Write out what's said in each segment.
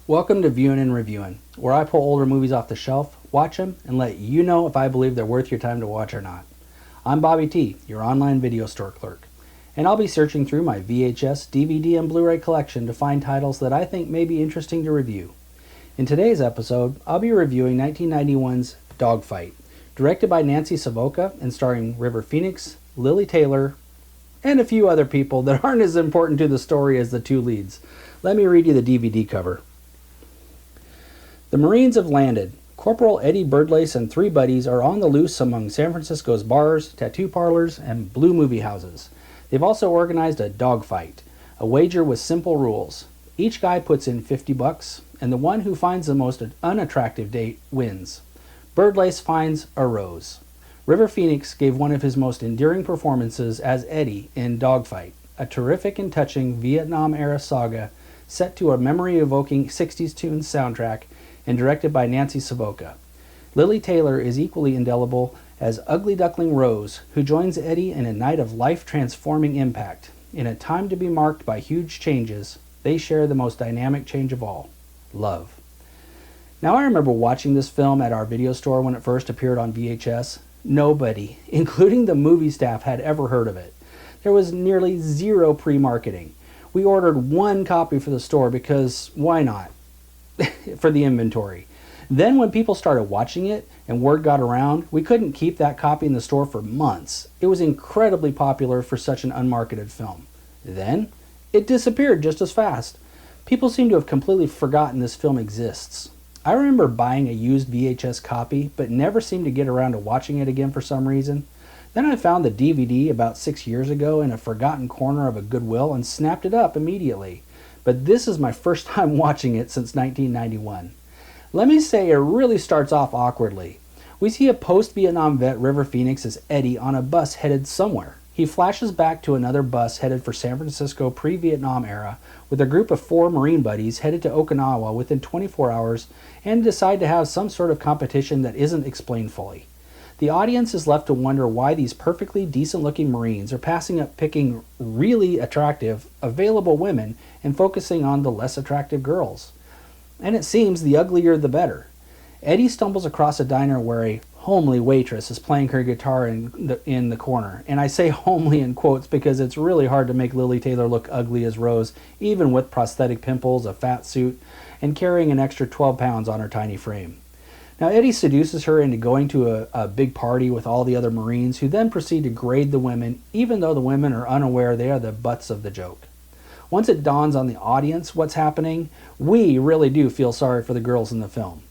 Welcome to Viewing and Reviewing, where I pull older movies off the shelf, watch them, and let you know if I believe they're worth your time to watch or not. I'm Bobby T, your online video store clerk, and I'll be searching through my VHS, DVD, and Blu-ray collection to find titles that I think may be interesting to review. In today's episode, I'll be reviewing 1991's Dogfight, directed by Nancy Savoca and starring River Phoenix, Lili Taylor, and a few other people that aren't as important to the story as the two leads. Let me read you the DVD cover. The Marines have landed. Corporal Eddie Birdlace and three buddies are on the loose among San Francisco's bars, tattoo parlors, and blue movie houses. They've also organized a dogfight, a wager with simple rules. Each guy puts in $50, and the one who finds the most unattractive date wins. Birdlace finds a rose. River Phoenix gave one of his most endearing performances as Eddie in Dogfight, a terrific and touching Vietnam-era saga set to a memory-evoking 60s tunes soundtrack and directed by Nancy Savoca. Lili Taylor is equally indelible as ugly duckling Rose, who joins Eddie in a night of life-transforming impact. In a time to be marked by huge changes, they share the most dynamic change of all, love. Now, I remember watching this film at our video store when it first appeared on VHS. Nobody, including the movie staff, had ever heard of it. There was nearly zero pre-marketing. We ordered one copy for the store because why not? For the inventory. Then when people started watching it and word got around, we couldn't keep that copy in the store for months. It was incredibly popular for such an unmarketed film. Then it disappeared just as fast. People seem to have completely forgotten this film exists. I remember buying a used VHS copy, but never seemed to get around to watching it again for some reason. Then I found the DVD about 6 years ago in a forgotten corner of a Goodwill and snapped it up immediately. But this is my first time watching it since 1991. Let me say it really starts off awkwardly. We see a post-Vietnam vet, River Phoenix, as Eddie on a bus headed somewhere. He flashes back to another bus headed for San Francisco pre-Vietnam era with a group of 4 Marine buddies headed to Okinawa within 24 hours and decide to have some sort of competition that isn't explained fully. The audience is left to wonder why these perfectly decent-looking Marines are passing up picking really attractive, available women and focusing on the less attractive girls. And it seems the uglier the better. Eddie stumbles across a diner where a homely waitress is playing her guitar in the corner. And I say homely in quotes because it's really hard to make Lili Taylor look ugly as Rose, even with prosthetic pimples, a fat suit, and carrying an extra 12 pounds on her tiny frame. Now, Eddie seduces her into going to a big party with all the other Marines, who then proceed to grade the women, even though the women are unaware they are the butts of the joke. Once it dawns on the audience what's happening, we really do feel sorry for the girls in the film.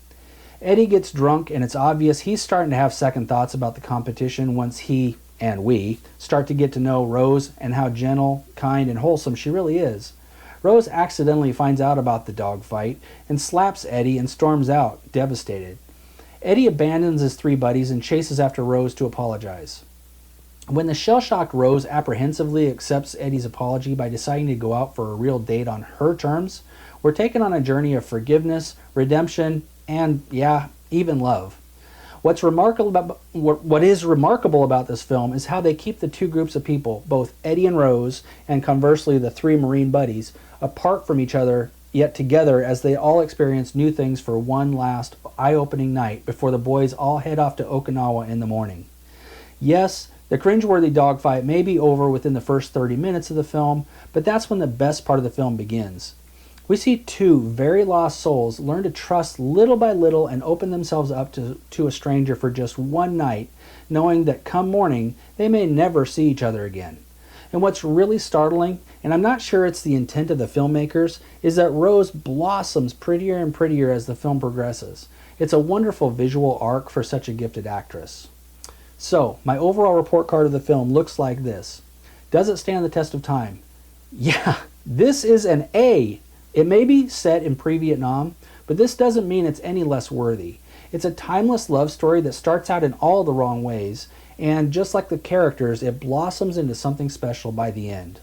Eddie gets drunk, and it's obvious he's starting to have second thoughts about the competition once he, and we, start to get to know Rose and how gentle, kind, and wholesome she really is. Rose accidentally finds out about the dogfight and slaps Eddie and storms out, devastated. Eddie abandons his 3 buddies and chases after Rose to apologize. When the shell-shocked Rose apprehensively accepts Eddie's apology by deciding to go out for a real date on her terms, we're taken on a journey of forgiveness, redemption, and, yeah, even love. What is remarkable about this film is how they keep the two groups of people, both Eddie and Rose, and conversely the 3 Marine buddies, apart from each other, yet together as they all experience new things for one last eye-opening night before the boys all head off to Okinawa in the morning. Yes, the cringeworthy dogfight may be over within the first 30 minutes of the film, but that's when the best part of the film begins. We see 2 very lost souls learn to trust little by little and open themselves up to a stranger for just one night, knowing that come morning they may never see each other again. And what's really startling, and I'm not sure it's the intent of the filmmakers, is that Rose blossoms prettier and prettier as the film progresses. It's a wonderful visual arc for such a gifted actress. So, my overall report card of the film looks like this. Does it stand the test of time? Yeah, this is an A. It may be set in pre-Vietnam, but this doesn't mean it's any less worthy. It's a timeless love story that starts out in all the wrong ways, and just like the characters, it blossoms into something special by the end.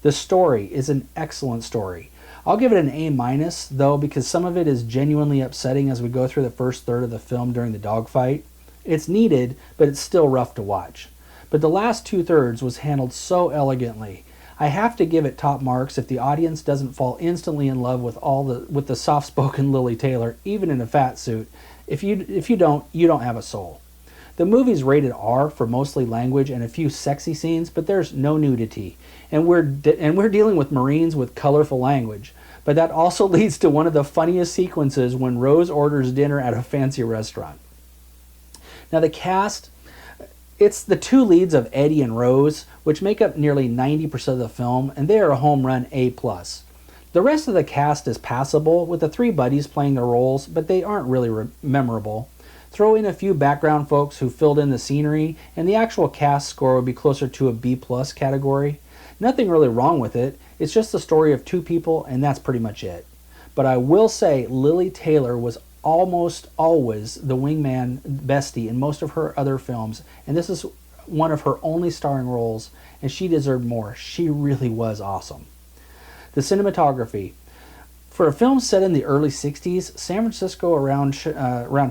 The story is an excellent story. I'll give it an A-, though, because some of it is genuinely upsetting as we go through the first third of the film during the dogfight. It's needed, but it's still rough to watch. But the last 2/3 was handled so elegantly. I have to give it top marks if the audience doesn't fall instantly in love with the soft-spoken Lili Taylor, even in a fat suit. If you don't, you don't have a soul. The movie's rated R for mostly language and a few sexy scenes, but there's no nudity. And we're dealing with Marines with colorful language. But that also leads to one of the funniest sequences when Rose orders dinner at a fancy restaurant. Now the cast, it's the two leads of Eddie and Rose, which make up nearly 90% of the film, and they are a home run A+. The rest of the cast is passable, with the three buddies playing their roles, but they aren't really memorable. Throw in a few background folks who filled in the scenery, and the actual cast score would be closer to a B+ category. Nothing really wrong with it, it's just the story of two people, and that's pretty much it. But I will say Lili Taylor was almost always the wingman bestie in most of her other films, and this is one of her only starring roles, and she deserved more. She really was awesome. The cinematography. For a film set in the early 60s, San Francisco around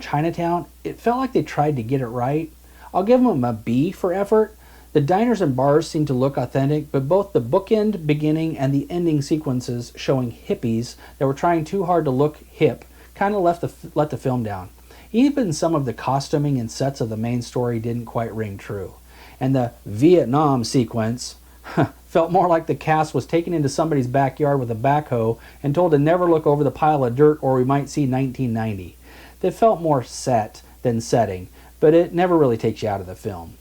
Chinatown, it felt like they tried to get it right. I'll give them a B for effort. The diners and bars seem to look authentic, but both the bookend beginning and the ending sequences showing hippies that were trying too hard to look hip kind of let the film down. Even some of the costuming and sets of the main story didn't quite ring true. And the Vietnam sequence felt more like the cast was taken into somebody's backyard with a backhoe and told to never look over the pile of dirt or we might see 1990. They felt more set than setting, but it never really takes you out of the film.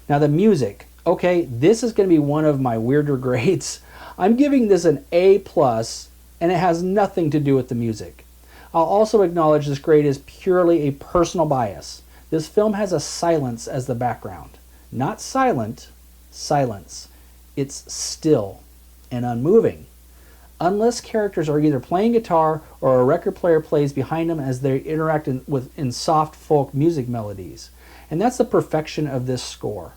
Now the music. Okay, this is going to be one of my weirder grades. I'm giving this an A+, and it has nothing to do with the music. I'll also acknowledge this grade is purely a personal bias. This film has a silence as the background. Not silent, silence. It's still and unmoving. Unless characters are either playing guitar or a record player plays behind them as they interact in soft folk music melodies. And that's the perfection of this score.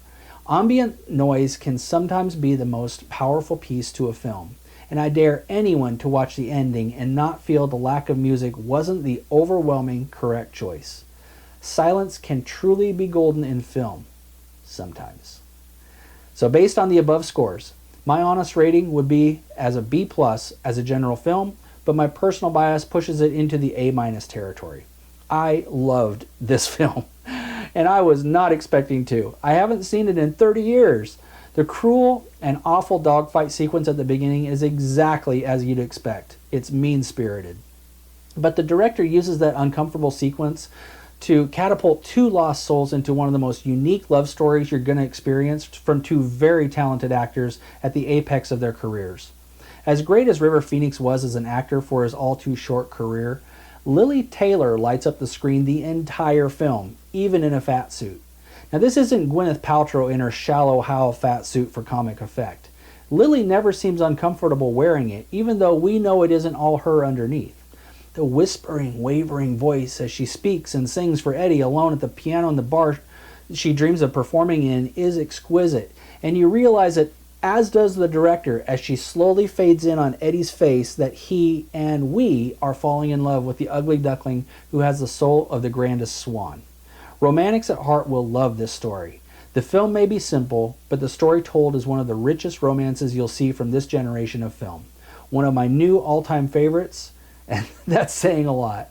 Ambient noise can sometimes be the most powerful piece to a film, and I dare anyone to watch the ending and not feel the lack of music wasn't the overwhelming correct choice. Silence can truly be golden in film, sometimes. So based on the above scores, my honest rating would be as a B+ as a general film, but my personal bias pushes it into the A- territory. I loved this film, and I was not expecting to. I haven't seen it in 30 years. The cruel and awful dogfight sequence at the beginning is exactly as you'd expect. It's mean-spirited. But the director uses that uncomfortable sequence to catapult two lost souls into one of the most unique love stories you're going to experience from two very talented actors at the apex of their careers. As great as River Phoenix was as an actor for his all-too-short career, Lili Taylor lights up the screen the entire film, even in a fat suit. Now this isn't Gwyneth Paltrow in her shallow Hal fat suit for comic effect. Lili never seems uncomfortable wearing it, even though we know it isn't all her underneath. The whispering, wavering voice as she speaks and sings for Eddie alone at the piano in the bar she dreams of performing in is exquisite, and you realize it, as does the director, as she slowly fades in on Eddie's face that he and we are falling in love with the ugly duckling who has the soul of the grandest swan. Romantics at heart will love this story. The film may be simple, but the story told is one of the richest romances you'll see from this generation of film. One of my new all-time favorites, and that's saying a lot.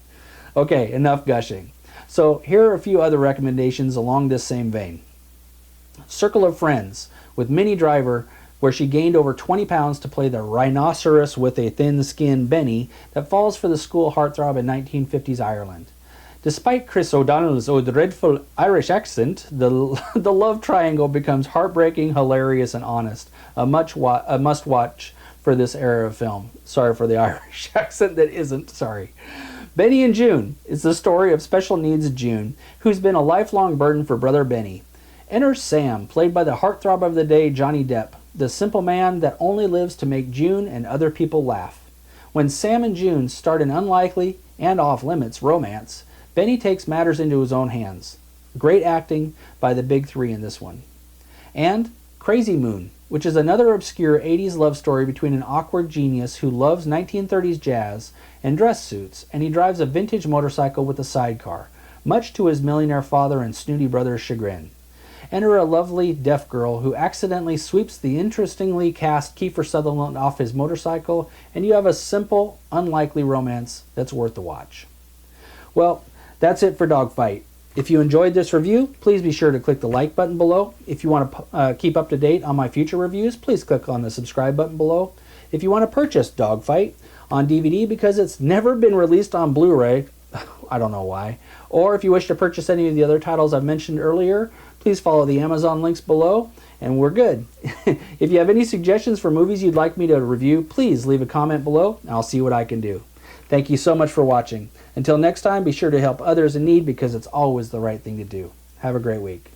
Okay, enough gushing. So here are a few other recommendations along this same vein. Circle of Friends with Minnie Driver, where she gained over 20 pounds to play the rhinoceros with a thin skin Benny that falls for the school heartthrob in 1950s Ireland. Despite Chris O'Donnell's dreadful Irish accent, the love triangle becomes heartbreaking, hilarious, and honest. A must-watch for this era of film. Sorry for the Irish accent that isn't, sorry. Benny and June is the story of special needs June, who's been a lifelong burden for brother Benny. Enter Sam, played by the heartthrob of the day, Johnny Depp, the simple man that only lives to make June and other people laugh. When Sam and June start an unlikely and off-limits romance, Benny takes matters into his own hands. Great acting by the big three in this one. And Crazy Moon, which is another obscure 80s love story between an awkward genius who loves 1930s jazz and dress suits, and he drives a vintage motorcycle with a sidecar, much to his millionaire father and snooty brother's chagrin. Enter a lovely deaf girl who accidentally sweeps the interestingly cast Kiefer Sutherland off his motorcycle, and you have a simple, unlikely romance that's worth the watch. Well, that's it for Dogfight. If you enjoyed this review, please be sure to click the like button below. If you want to keep up to date on my future reviews, please click on the subscribe button below. If you want to purchase Dogfight on DVD because it's never been released on Blu-ray, I don't know why, or if you wish to purchase any of the other titles I've mentioned earlier, please follow the Amazon links below, and we're good. If you have any suggestions for movies you'd like me to review, please leave a comment below, and I'll see what I can do. Thank you so much for watching. Until next time, be sure to help others in need because it's always the right thing to do. Have a great week.